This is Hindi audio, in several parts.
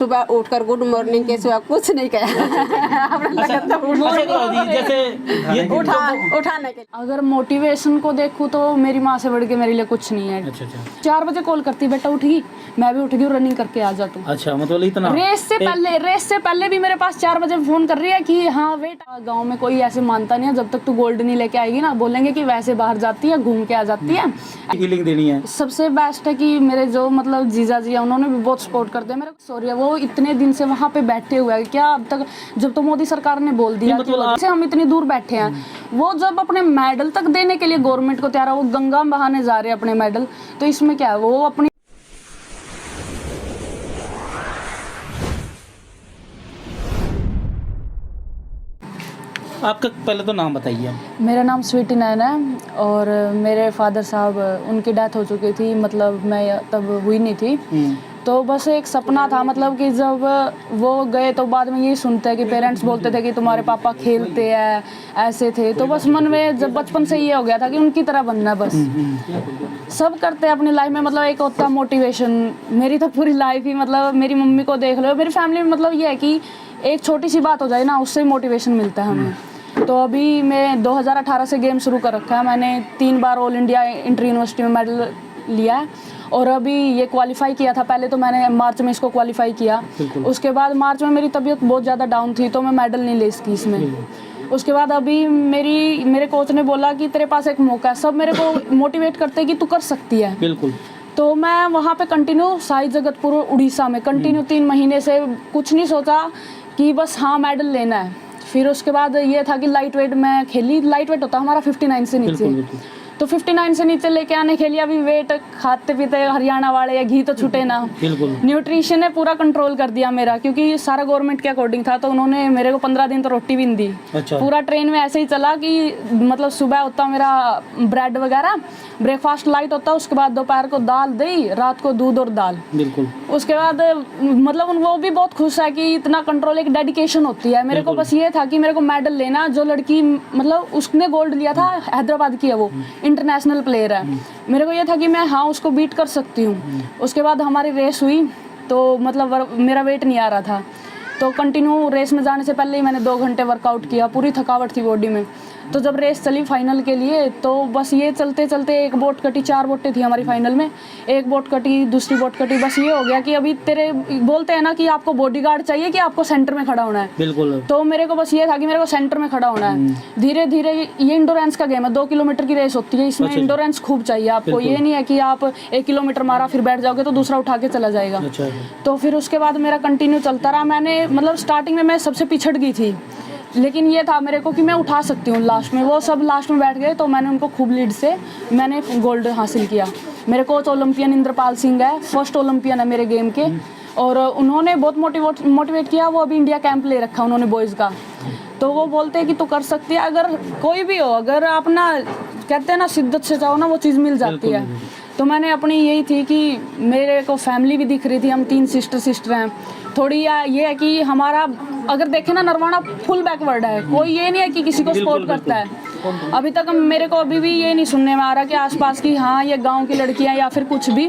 सुबह उठकर गुड मॉर्निंग के सिवा कुछ नहीं कहा। जैसे ये उठाने के अगर मोटिवेशन को देखूँ तो मेरी माँ से बढ़ के मेरे लिए कुछ नहीं है। अच्छा 4 बजे कॉल करती, बेटा उठ गई, मैं भी उठ गई, रनिंग करके आ जा तू। अच्छा, मतलब इतना रेस से पहले भी मेरे पास 4 बजे फोन कर रही है कि हाँ वेट। गांव में कोई ऐसे मानता नहीं है, जब तक तू गोल्ड नहीं लेके आएगी ना, बोलेंगे कि वैसे बाहर जाती है, घूम के आ जाती है। फीलिंग देनी है। सबसे बेस्ट है कि मेरे जो मतलब जीजा जी है, उन्होंने भी बहुत सपोर्ट करते हैं मेरे को। सॉरी, वो इतने दिन से वहाँ पे बैठे हुए हैं, क्या अब तक जब तो मोदी सरकार ने बोल दिया कि जैसे हम इतनी दूर बैठे हैं, वो जब अपने मेडल तक देने के लिए गवर्नमेंट को तैयार है, वो गंगा बहाने जा रहे हैं अपने मेडल, तो इसमें क्या है, वो अपनी। आपका पहले तो नाम बताइए। मेरा नाम स्वीटी नैन है और मेरे फादर साहब, उनकी डेथ हो चुकी थी, मतलब मैं तब हुई नहीं थी। तो बस एक सपना था, मतलब कि जब वो गए तो बाद में यही सुनते हैं कि पेरेंट्स बोलते थे कि तुम्हारे पापा खेलते हैं, ऐसे थे। तो बस मन में जब बचपन से ये हो गया था कि उनकी तरह बनना है बस। सब करते हैं अपनी लाइफ में, मतलब एक होता है मोटिवेशन। मेरी तो पूरी लाइफ ही, मतलब मेरी मम्मी को देख लो, मेरी फैमिली में मतलब ये है कि एक छोटी सी बात हो जाए ना, उससे मोटिवेशन मिलता है हमें। तो अभी मैं 2018 से गेम शुरू कर रखा है। मैंने 3 बार ऑल इंडिया इंटर यूनिवर्सिटी में मेडल लिया है और अभी ये क्वालिफाई किया था। पहले तो मैंने मार्च में इसको क्वालिफाई किया, उसके बाद मार्च में मेरी तबीयत बहुत ज़्यादा डाउन थी, तो मैं मेडल नहीं ले सकी इसमें। उसके बाद अभी मेरे कोच ने बोला कि तेरे पास एक मौका है, सब मेरे को मोटिवेट करते हैं कि तू कर सकती है। बिल्कुल। तो मैं वहाँ पे कंटिन्यू साई जगतपुर उड़ीसा में कंटिन्यू 3 महीने से कुछ नहीं सोचा कि बस हाँ मेडल लेना है। फिर उसके बाद ये था कि लाइट वेट मैं खेली। लाइट वेट होता है हमारा 59 से नीचे, तो 59 से नीचे लेके आने के लिए अभी वेट खाते पीते हरियाणा वाले या घी तो छूटे ना। न्यूट्रिशन ने पूरा कंट्रोल कर दिया मेरा, क्योंकि सारा गवर्नमेंट के अकॉर्डिंग था, तो उन्होंने मेरे को 15 दिन तो रोटी भी नहीं दी। अच्छा। पूरा ट्रेन में ऐसे ही चला कि मतलब सुबह होता मेरा ब्रेड वगैरह, ब्रेकफास्ट लाइट होता, उसके बाद दोपहर को दाल दही, रात को दूध और दाल। बिल्कुल। उसके बाद मतलब वो भी बहुत खुश है कि इतना कंट्रोल, एक डेडिकेशन होती है। मेरे को बस ये था कि मेरे को मेडल लेना। जो लड़की मतलब उसने गोल्ड लिया था, हैदराबाद की है, वो इंटरनेशनल प्लेयर है, मेरे को ये था कि मैं हाँ उसको बीट कर सकती हूँ। उसके बाद हमारी रेस हुई तो मतलब मेरा वेट नहीं आ रहा था, तो कंटिन्यू रेस में जाने से पहले ही मैंने 2 घंटे वर्कआउट किया, पूरी थकावट थी बॉडी में। तो जब रेस चली फाइनल के लिए, तो बस ये चलते चलते एक बोट कटी, 4 बोटें थी हमारी फाइनल में, एक बोट कटी, दूसरी बोट कटी। बस ये हो गया कि अभी तेरे बोलते हैं ना कि आपको बॉडीगार्ड चाहिए कि आपको सेंटर में खड़ा होना है। बिल्कुल। तो मेरे को बस ये था कि मेरे को सेंटर में खड़ा होना है। धीरे धीरे ये इंडोरेंस का गेम है, 2 किलोमीटर की रेस होती है, इसमें इंडोरेंस खूब चाहिए आपको। ये नहीं है कि आप 1 किलोमीटर मारा फिर बैठ जाओगे तो दूसरा उठा के चला जाएगा। तो फिर उसके बाद मेरा कंटिन्यू चलता रहा। मैंने मतलब स्टार्टिंग में मैं सबसे पिछड़ गई थी, लेकिन ये था मेरे को कि मैं उठा सकती हूँ लास्ट में। वो सब लास्ट में बैठ गए तो मैंने उनको खूब लीड से मैंने गोल्ड हासिल किया। मेरे कोच ओलंपियन इंद्रपाल सिंह है, फर्स्ट ओलंपियन है मेरे गेम के, और उन्होंने बहुत मोटिवेट किया। वो अभी इंडिया कैंप ले रखा उन्होंने बॉयज़ का, तो वो बोलते हैं कि तू कर सकती है, अगर कोई भी हो, अगर आप ना कहते हैं ना शिद्दत से चाहो ना वो चीज़ मिल जाती है। तो मैंने अपनी यही थी कि मेरे को फैमिली भी दिख रही थी, हम 3 सिस्टर हैं। थोड़ी ये है कि हमारा अगर देखें ना नरवाना फुल बैकवर्ड है, कोई ये नहीं है कि किसी को सपोर्ट करता है। अभी तक मेरे को अभी भी ये नहीं सुनने में आ रहा कि आसपास की हाँ ये गांव की लड़कियां या फिर कुछ भी।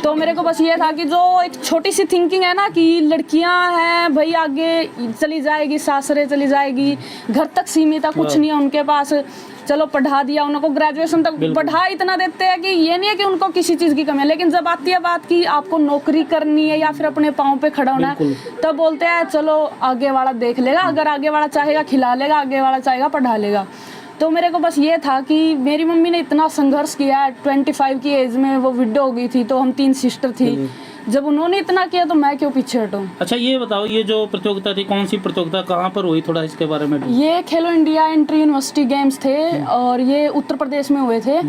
तो मेरे को बस ये था कि जो एक छोटी सी थिंकिंग है ना कि लड़कियां हैं भाई, आगे चली जाएगी, सासरे चली जाएगी, घर तक सीमित है, कुछ नहीं है उनके पास, चलो पढ़ा दिया उनको, ग्रेजुएशन तक पढ़ा इतना देते हैं कि ये नहीं है कि उनको किसी चीज़ की कमी है। लेकिन जब आती है बात कि आपको नौकरी करनी है या फिर अपने पाँव पे खड़ा होना है, तब बोलते हैं चलो आगे वाला देख लेगा, अगर आगे वाला चाहेगा खिला लेगा, आगे वाला चाहेगा पढ़ा लेगा। तो मेरे को बस ये था कि मेरी मम्मी ने इतना संघर्ष किया, 25 की एज में वो विडो हो गई थी, तो हम 3 सिस्टर थी। जब उन्होंने इतना किया तो मैं क्यों पीछे हटूं। अच्छा ये बताओ, ये जो प्रतियोगिता थी कौन सी प्रतियोगिता, कहाँ पर हुई, थोड़ा इसके बारे में। ये खेलो इंडिया इंटर यूनिवर्सिटी गेम्स थे और ये उत्तर प्रदेश में हुए थे।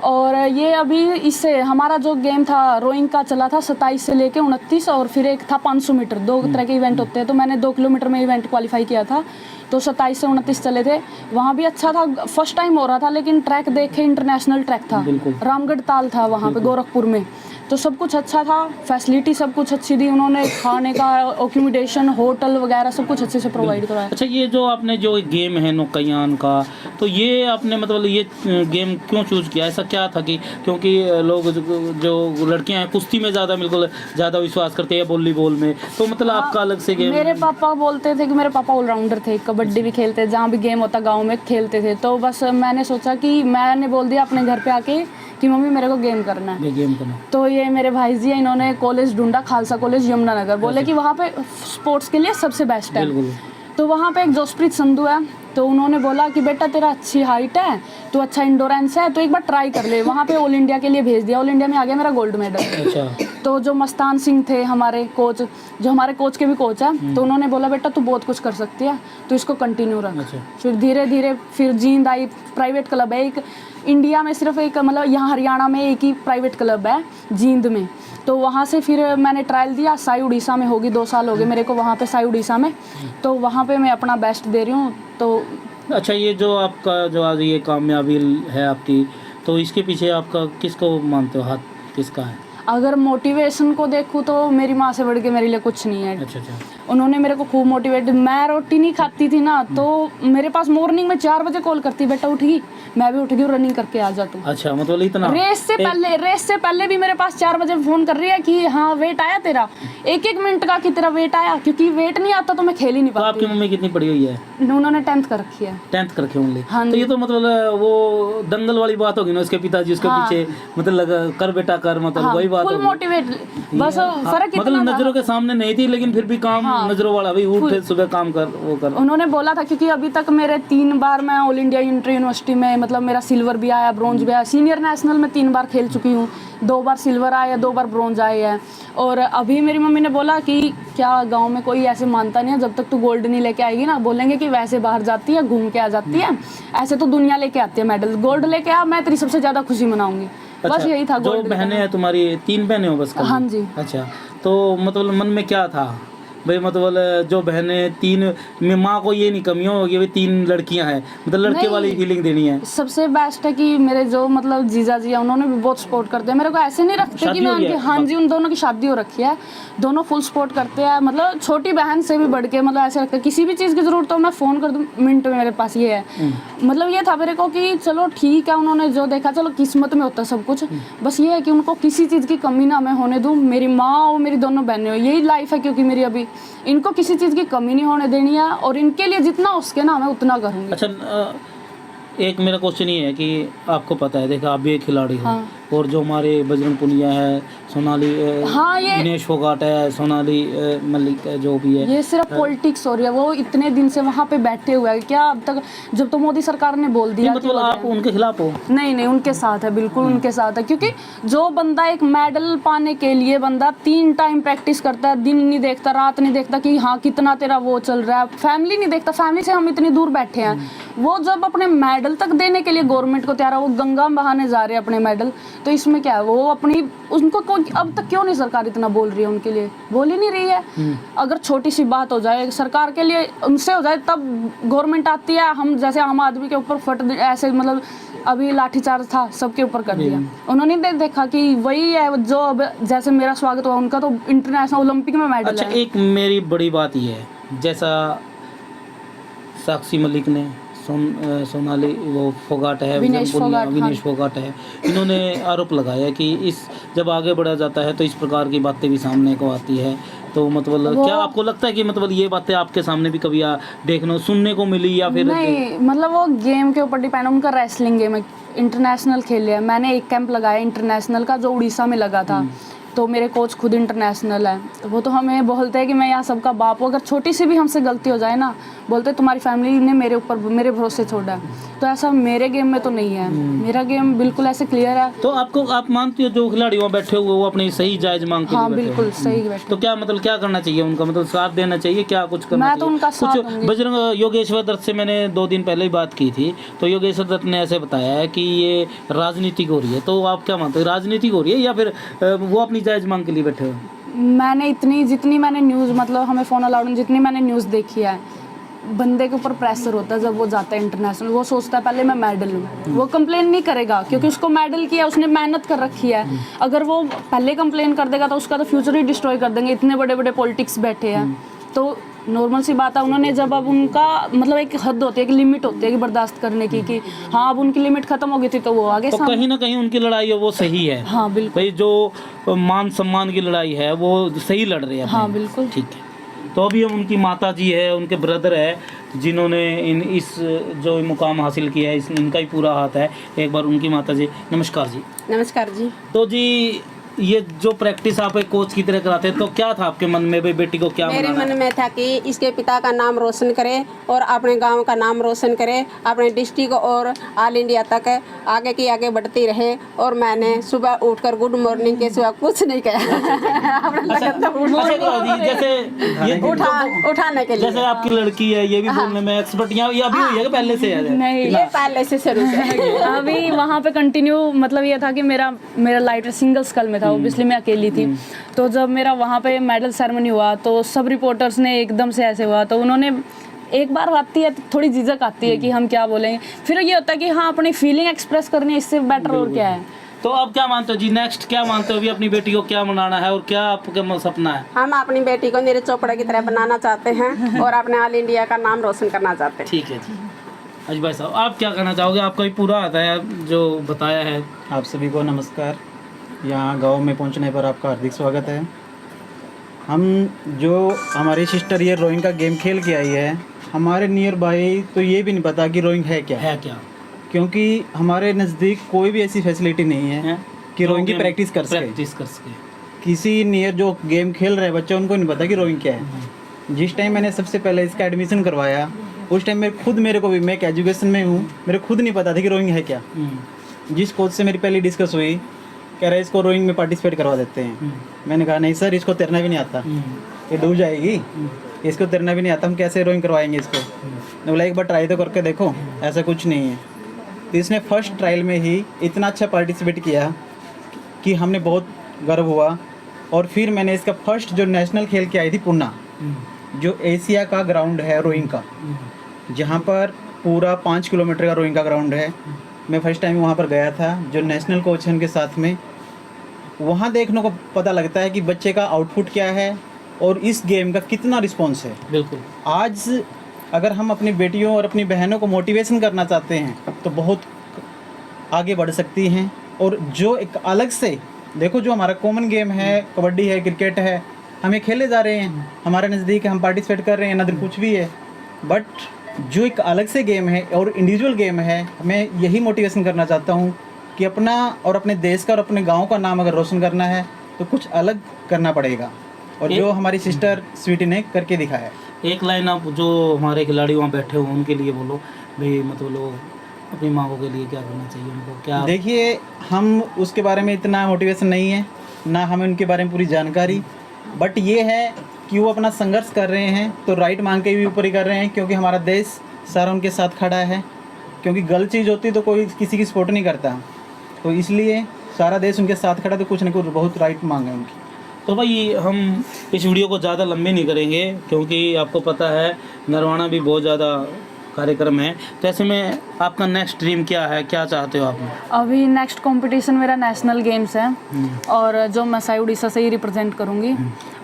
और ये अभी इससे हमारा जो गेम था रोइंग का चला था 27 से लेके 29, और फिर एक था 500 मीटर, 2 तरह के इवेंट होते हैं। तो मैंने 2 किलोमीटर में इवेंट क्वालिफाई किया था, तो 27 से 29 चले थे। वहाँ भी अच्छा था, फर्स्ट टाइम हो रहा था, लेकिन ट्रैक देखे इंटरनेशनल ट्रैक था, रामगढ़ ताल था वहाँ पे गोरखपुर में। तो सब कुछ अच्छा था, फैसिलिटी सब कुछ अच्छी दी उन्होंने, खाने का, ओकोमोडेशन, होटल वगैरह सब कुछ अच्छे से प्रोवाइड कराया। अच्छा, ये जो आपने जो गेम है नौकायान का, तो ये आपने मतलब ये गेम क्यों चूज़ किया? ऐसा क्या था कि क्योंकि लोग जो लड़कियां हैं कुश्ती में ज़्यादा बिल्कुल ज़्यादा विश्वास करते हैं, वॉलीबॉल में, तो मतलब आपका अलग से गेम? मेरे पापा बोलते थे कि मेरे पापा ऑलराउंडर थे, कबड्डी भी खेलते, जहाँ भी गेम होता गाँव में खेलते थे। तो बस मैंने सोचा कि मैंने बोल दिया अपने घर पे आके कि मम्मी मेरे को गेम करना है। ये गेम करना। तो ये मेरे भाई जी हैं, इन्होंने कॉलेज ढूंढा, खालसा कॉलेज यमुनानगर, बोले कि वहाँ पे स्पोर्ट्स के लिए सबसे बेस्ट है। बिल्कुल। तो वहाँ पे एक जोसप्रीत संधू है, तो उन्होंने बोला कि बेटा तेरा अच्छी हाइट है, तो अच्छा इंडोरेंस है, तो एक बार ट्राई कर ले। वहाँ पे ऑल इंडिया के लिए भेज दिया, ऑल इंडिया में आ गया मेरा गोल्ड मेडल। अच्छा। तो जो मस्तान सिंह थे हमारे कोच, जो हमारे कोच के भी कोच हैं, तो उन्होंने बोला बेटा तू बहुत कुछ कर सकती है, तो इसको कंटिन्यू रख। अच्छा। फिर धीरे धीरे फिर जींद आई, प्राइवेट क्लब है एक इंडिया में, सिर्फ एक मतलब यहाँ हरियाणा में एक ही प्राइवेट क्लब है जींद में। तो वहाँ से फिर मैंने ट्रायल दिया, साई उड़ीसा में होगी, 2 साल हो गए मेरे को वहाँ पे साई उड़ीसा में। तो वहाँ पे मैं अपना बेस्ट दे रही हूँ। तो अच्छा, ये जो आपका जो आज ये कामयाबी है आपकी, तो इसके पीछे आपका किसको मानते हो, हाथ किसका है? अगर मोटिवेशन को देखूँ तो मेरी माँ से बढ़ के मेरे लिए कुछ नहीं है। अच्छा। उन्होंने मेरे को खूब मोटिवेट, मैं रोटी नहीं खाती थी ना, तो मेरे पास मॉर्निंग में 4 बजे कॉल करती, बेटा उठ गई, मैं भी उठ गई, रनिंग करके आ जा तू। अच्छा, मतलब इतना रेस से पहले भी मेरे पास 4 बजे फोन कर रही है कि हाँ वेट आया तेरा, 1-1 मिनट का कि तेरा वेट आया, क्योंकि वेट नहीं आता तो मैं खेल ही नहीं तो पाती। आपकी मम्मी कितनी पढ़ी हुई है? उन्होंने 10th कर रखी है। 10th कर रखी ओनली? हाँ तो जी। ये तो मतलब वो दंगल वाली बात होगी ना, उसके पिताजी उसके हाँ। पीछे मतलब लगा कर बेटा कर, मतलब हाँ, वही बात फुल होगी। मोटिवेट, बस फर्क इतना मतलब था। नजरों के सामने नहीं थी, लेकिन फिर भी काम नजरों वाला, भाई उठ सुबह काम कर, वो कर। उन्होंने बोला था, क्योंकि अभी तक मेरे 3 बार मैं ऑल इंडिया इंटर यूनिवर्सिटी में, मतलब मेरा सिल्वर भी आया, ब्रॉन्ज भी आया, सीनियर नेशनल में 3 बार खेल चुकी हूँ, 2 बार सिल्वर आया, 2 बार ब्रॉन्ज आए हैं। और अभी मेरी मम्मी ने बोला कि क्या गांव में कोई ऐसे मानता नहीं है, जब तक तू गोल्ड नहीं लेके आएगी ना, बोलेंगे कि वैसे बाहर जाती है, घूम के आ जाती है, ऐसे तो दुनिया लेके आती है मेडल, गोल्ड लेके आ, मैं तेरी सबसे ज़्यादा खुशी मनाऊंगी। बस यही था। जो बहनें हैं तुम्हारी, 3 बहनें हो बस कभी? हाँ जी। अच्छा, तो मतलब मन में क्या था भाई, मतलब जो बहनें 3 में, माँ को ये नहीं कमियाँ होगी भाई 3 लड़कियां हैं, मतलब लड़के वाली फीलिंग देनी है? सबसे बेस्ट है कि मेरे जो मतलब जीजा जी हैं, उन्होंने भी बहुत सपोर्ट करते हैं मेरे को, ऐसे नहीं रखते कि मैं उनके, हाँ जी, उन दोनों की शादी हो रखी है, दोनों फुल सपोर्ट करते हैं, मतलब छोटी बहन से भी बढ़ के, मतलब ऐसे रखते हैं किसी भी चीज़ की ज़रूरत हो मैं फ़ोन कर दूँ, मिनट में मेरे पास ये है। मतलब ये था मेरे को कि चलो ठीक है, उन्होंने जो देखा, चलो किस्मत में होता है सब कुछ, बस ये है कि उनको किसी चीज़ की कमी ना मैं होने दूँ, मेरी माँ और मेरी दोनों बहनें हो, यही लाइफ है, क्योंकि मेरी अभी इनको किसी चीज़ की कमी नहीं होने देनी है, और इनके लिए जितना हो सके ना मैं उतना करूँगी। अच्छा, एक मेरा क्वेश्चन ये है कि आपको पता है, देखा आप भी एक खिलाड़ी हो, हाँ। और जो हमारे बजरंग पुनिया है, सोनाली, हाँ, ये दिनेश फोगाट है, सोनाली मलिक है, जो भी है, ये सिर्फ पॉलिटिक्स हो रही है, वो इतने दिन से वहाँ पे बैठे हुए हैं, क्या अब तक, जब तो मोदी सरकार ने बोल दिया कि मतलब आप उनके खिलाफ हो? नहीं, उनके साथ है, बिल्कुल उनके साथ है, क्योंकि जो बंदा एक मेडल पाने के लिए बंदा 3 टाइम प्रैक्टिस करता है, दिन नहीं देखता, रात नहीं देखता कि हाँ कितना तेरा वो चल रहा है, फैमिली नहीं देखता, फैमिली से हम इतनी दूर बैठे हैं, वो जब अपने मेडल तक देने के लिए गवर्नमेंट को तैयार है, वो गंगा में बहाने जा रहे हैं अपने मेडल, तो इसमें क्या है, वो अपनी, उनको अब तक क्यों नहीं सरकार इतना बोल रही है उनके लिए, बोल ही नहीं रही है। अगर छोटी सी बात हो जाए सरकार के लिए, उनसे हो जाए, तब गवर्नमेंट आती है, हम जैसे आम आदमी के ऊपर फट ऐसे, मतलब अभी लाठीचार्ज था सबके ऊपर कर दिया उन्होंने, देखा कि वही है जो अब जैसे मेरा स्वागत हुआ, उनका तो इंटरनेशनल ओलंपिक में मेडल है। अच्छा, एक मेरी बड़ी बात ये है, जैसा साक्षी मलिक ने, सोनाली वो फोगाट है, विनेश फोगाट है, इन्होंने आरोप लगाया कि इस जब आगे बढ़ा जाता है तो इस प्रकार की बातें भी सामने को आती है, तो मतलब क्या आपको लगता है कि मतलब ये बातें आपके सामने भी कभी देखने सुनने को मिली, या फिर नहीं, मतलब वो गेम के ऊपर डिपेंड, उनका रेसलिंग गेम है, इंटरनेशनल खेल है, मैंने एक कैंप लगाया इंटरनेशनल का जो उड़ीसा में लगा था, तो मेरे कोच खुद इंटरनेशनल है, वो तो हमें बोलते हैं कि मैं यहाँ सबका बाप हूँ, अगर छोटी सी भी हमसे गलती हो जाए ना, बोलते तुम्हारी फैमिली ने मेरे ऊपर, मेरे भरोसे छोड़ा है, तो ऐसा मेरे गेम में तो नहीं है, मेरा गेम बिल्कुल ऐसे क्लियर है। तो आप मानती हो जो खिलाड़ी वहाँ बैठे हुए वो अपनी सही जायज मांग के हाँ, लिए बैठे बिल्कुल सही हैं? बैठे। तो क्या मतलब क्या करना चाहिए उनका, मतलब साथ देना चाहिए, क्या कुछ करना मैं चाहिए? तो उनका साथ कुछ दूंगी। बजरंग योगेश्वर दत्त से मैंने 2 दिन पहले ही बात की थी, तो योगेश्वर दत्त ने ऐसे बताया है कि ये राजनीतिक हो रही है, तो आप क्या मानते हो, राजनीतिक हो रही है या फिर वो अपनी जायज मांग के लिए बैठे हो? मैंने जितनी मैंने न्यूज़, मतलब हमें फ़ोन अलाउड, जितनी मैंने न्यूज़ देखी है, बंदे के ऊपर प्रेशर होता है जब वो जाता है इंटरनेशनल, वो सोचता है पहले मैं मेडल लूँ, वो कंप्लेन नहीं करेगा क्योंकि उसको मेडल किया, उसने मेहनत कर रखी है। अगर वो पहले कंप्लेन कर देगा तो उसका तो फ्यूचर ही डिस्ट्रॉय कर देंगे, इतने बड़े बड़े पॉलिटिक्स बैठे हैं। तो नॉर्मल सी बात है, उन्होंने जब अब उनका मतलब एक हद होती है, एक लिमिट होती है कि बर्दाश्त करने की, कि हाँ अब उनकी लिमिट खत्म हो गई थी तो वो आगे तो कहीं ना कहीं उनकी लड़ाई है वो सही है। हाँ बिल्कुल, भाई जो मान सम्मान की लड़ाई है वो सही लड़ रहे हैं। हाँ बिल्कुल। ठीक है, तो अभी हम उनकी माता जी है, उनके ब्रदर है जिन्होंने इस जो मुकाम हासिल किया है, इनका ही पूरा हाथ है। एक बार उनकी माता जी, नमस्कार जी। नमस्कार जी। तो जी ये जो प्रैक्टिस आप एक कोच की तरह कराते हैं, तो क्या था आपके मन में, भाई बेटी को क्या मेरे बनाना मन है? में था कि इसके पिता का नाम रोशन करे और अपने गांव का नाम रोशन करे, अपने डिस्ट्रिक्ट और ऑल इंडिया तक आगे की आगे बढ़ती रहे। और मैंने सुबह उठकर गुड मॉर्निंग के सिवा कुछ नहीं कहा। अच्छा, जी, जैसे ये उठाने के लिए जैसे आपकी लड़की है, ये भी बोलने में एक्सपर्ट, या ये अभी हुई है कि पहले से है? नहीं, ये पहले से शुरू से अभी वहाँ पे कंटिन्यू, मतलब ये था कि मेरा लाइट सिंगल स्कल में था, ऑब्वियसली मैं अकेली थी। तो जब मेरा वहाँ पे मेडल सेरेमनी हुआ तो सब रिपोर्टर्स ने एकदम से ऐसे हुआ, तो उन्होंने एक बार आती है तो थोड़ी झिझक आती है कि हम क्या बोलेंगे, फिर ये होता है कि हाँ अपनी फीलिंग एक्सप्रेस करनी है, इससे बेटर और क्या है। तो अब क्या मानते हो जी, नेक्स्ट क्या मानते हो, अभी अपनी बेटी को क्या बनाना है और क्या आपका सपना है? हम अपनी बेटी को नीरज चोपड़ा की तरह बनाना चाहते हैं और अपने ऑल इंडिया का नाम रोशन करना चाहते हैं। ठीक है जी। अजय भाई साहब, आप क्या कहना चाहोगे? आपका भी पूरा आता है जो बताया है। आप सभी को नमस्कार। यहाँ गांव में पहुँचने पर आपका हार्दिक स्वागत है। हम जो हमारी सिस्टर ये रोइंग का गेम खेल के आई है, हमारे नियर बाई तो ये भी नहीं पता कि रोइंग है क्या, क्योंकि हमारे नज़दीक कोई भी ऐसी फैसिलिटी नहीं है कि रोइंग की प्रैक्टिस कर सके। किसी नियर जो गेम खेल रहे बच्चे, उनको नहीं पता कि रोइंग क्या है। जिस टाइम मैंने सबसे पहले इसका एडमिशन करवाया, उस टाइम मेरे को भी, मैं एक एजुकेशन में हूँ, मेरे खुद नहीं पता था कि रोइंग है क्या। जिस कोच से मेरी पहली डिस्कस हुई, कह रहे इसको रोइंग में पार्टिसिपेट करवा देते हैं। मैंने कहा नहीं सर, इसको तैरना भी नहीं आता, ये डूब जाएगी, इसको तैरना भी नहीं आता, हम कैसे रोइंग करवाएंगे इसको। मैं बोला एक बार ट्राई तो करके देखो, ऐसा कुछ नहीं है। तो इसने फर्स्ट ट्रायल में ही इतना अच्छा पार्टिसिपेट किया कि हमने बहुत गर्व हुआ। और फिर मैंने इसका फर्स्ट जो नेशनल खेल के आई थी पूना, जो एशिया का ग्राउंड है रोइंग का, जहाँ पर पूरा 5 किलोमीटर का रोइंग का ग्राउंड है, मैं फर्स्ट टाइम वहाँ पर गया था जो नेशनल कोच है उनके साथ में। वहाँ देखने को पता लगता है कि बच्चे का आउटपुट क्या है और इस गेम का कितना रिस्पॉन्स है। बिल्कुल। आज अगर हम अपनी बेटियों और अपनी बहनों को मोटिवेशन करना चाहते हैं तो बहुत आगे बढ़ सकती हैं। और जो एक अलग से देखो, जो हमारा कॉमन गेम है, कबड्डी है, क्रिकेट है, हम ये खेले जा रहे हैं, हमारे नज़दीक है, हम पार्टिसिपेट कर रहे हैं, ना कुछ भी है। बट जो एक अलग से गेम है और इंडिविजुअल गेम है, मैं यही मोटिवेशन करना चाहता हूँ कि अपना और अपने देश का और अपने गांव का नाम अगर रोशन करना है तो कुछ अलग करना पड़ेगा। और जो हमारी सिस्टर स्वीटी ने करके दिखाया। एक लाइन आप जो हमारे खिलाड़ी वहाँ बैठे हुए उनके लिए बोलो भाई, मतलब लोग अपनी माँगों के लिए क्या करना चाहिए उनको, क्या? देखिए, हम उसके बारे में इतना मोटिवेशन नहीं है, ना हमें उनके बारे में पूरी जानकारी, बट ये है कि वो अपना संघर्ष कर रहे हैं तो राइट मांग के भी ऊपर ही कर रहे हैं, क्योंकि हमारा देश सारा उनके साथ खड़ा है। क्योंकि गलत चीज़ होती तो कोई किसी की सपोर्ट नहीं करता, तो इसलिए सारा देश उनके साथ खड़ा, तो कुछ न कुछ बहुत राइट मांग है उनकी। तो भाई हम इस वीडियो को ज़्यादा लंबी नहीं करेंगे, क्योंकि आपको पता है नरवाना भी बहुत ज़्यादा कार्यक्रम है। तो ऐसे में आपका नेक्स्ट ड्रीम क्या है, क्या चाहते हो आप? अभी नेक्स्ट कंपटीशन मेरा नेशनल गेम्स है और जो मैं साई उड़ीसा से ही रिप्रेजेंट करूँगी।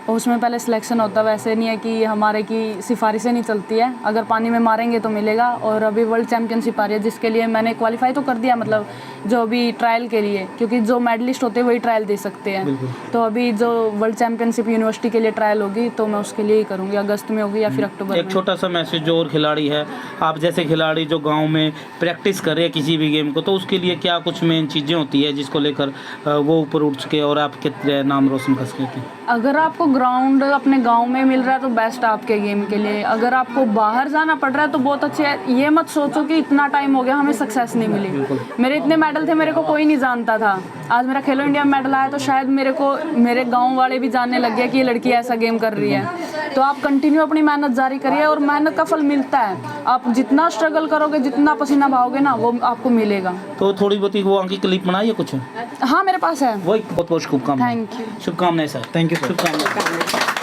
और उसमें पहले सिलेक्शन होता है, वैसे नहीं है कि हमारे की सिफारिशें नहीं चलती है, अगर पानी में मारेंगे तो मिलेगा। और अभी वर्ल्ड चैम्पियनशिप आ रही है जिसके लिए मैंने क्वालिफाई तो कर दिया, मतलब जो अभी ट्रायल के लिए, क्योंकि जो मेडलिस्ट होते हैं वही ट्रायल दे सकते हैं। तो अभी जो वर्ल्ड चैम्पियनशिप यूनिवर्सिटी के लिए ट्रायल होगी तो मैं उसके लिए ही करूँगी, अगस्त में होगी या फिर अक्टूबर में। एक छोटा सा मैसेज जो और खिलाड़ी है, आप जैसे खिलाड़ी जो गाँव में प्रैक्टिस कर रहे हैं किसी भी गेम को, तो उसके लिए क्या कुछ मेन चीज़ें होती है जिसको लेकर वो ऊपर उठ सके और आपके नाम रोशन कर सके? अगर आपको ग्राउंड अपने गांव में मिल रहा है तो बेस्ट आपके गेम के लिए। अगर आपको बाहर जाना पड़ रहा है तो बहुत अच्छे है। ये मत सोचो कि इतना टाइम हो गया हमें सक्सेस नहीं मिली। मेरे इतने मेडल थे, मेरे को कोई नहीं जानता था। आज मेरा खेलो इंडिया में मेडल आया तो शायद मेरे गांव वाले भी जानने लग गए कि ये लड़की ऐसा गेम कर रही है। तो आप कंटिन्यू अपनी मेहनत जारी करिए और मेहनत का फल मिलता है। आप जितना स्ट्रगल करोगे, जितना पसीना बहाओगे ना, वो आपको मिलेगा। तो थोड़ी बहुत वो आंकी क्लिप बनाई है कुछ? हाँ, मेरे पास है। वही बहुत बहुत शुभकामनाएं। Thank you. शुभकामनाएं सर। Thank you sir. शुभकामनाएं।